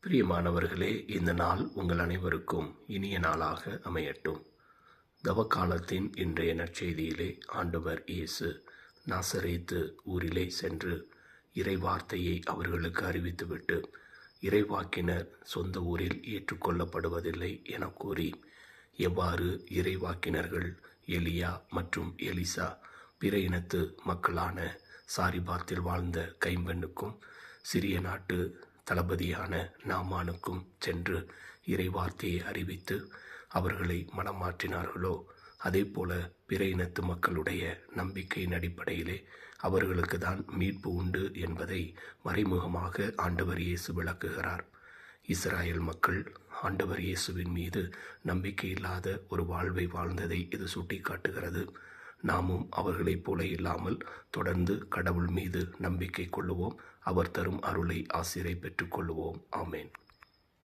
பிரியமானவர்களே, இந்த நாள் உங்கள் அனைவருக்கும் இனிய நாளாக அமையட்டும். தவக்காலத்தின் இன்றைய நற்செய்தியிலே ஆண்டவர் இயேசு நாசரேத்து ஊரிலே சென்று இறைவார்த்தையை அவர்களுக்கு அறிவித்துவிட்டு, இறைவாக்கினர் சொந்த ஊரில் ஏற்றுக்கொள்ளப்படுவதில்லை என கூறி, எவ்வாறு இறைவாக்கினர்கள் எலியா மற்றும் எலிசா பிற இனத்து மக்களான சாரிபாத்தில் வாழ்ந்த கைம்பெண்ணுக்கும் சிறிய நாட்டு தளபதியான நாமானுக்கும் சென்று இறைவார்த்தையை அறிவித்து அவர்களை மனம் மாற்றினார்களோ, அதே போல பிற இனத்து மக்களுடைய நம்பிக்கையின் அடிப்படையிலே அவர்களுக்கு தான் மீட்பு உண்டு என்பதை மறைமுகமாக ஆண்டவர் இயேசு விளக்குகிறார். இஸ்ராயேல் மக்கள் ஆண்டவர் இயேசுவின் மீது நம்பிக்கையில்லாத ஒரு வாழ்வை வாழ்ந்ததை இது சுட்டிக்காட்டுகிறது. நாமும் அவர்களைப் போல இல்லாமல் தொடர்ந்து கடவுள் மீது நம்பிக்கை கொள்ளுவோம். அவர் தரும் அருளை ஆசிரை பெற்றுக்கொள்ளுவோம். ஆமேன்.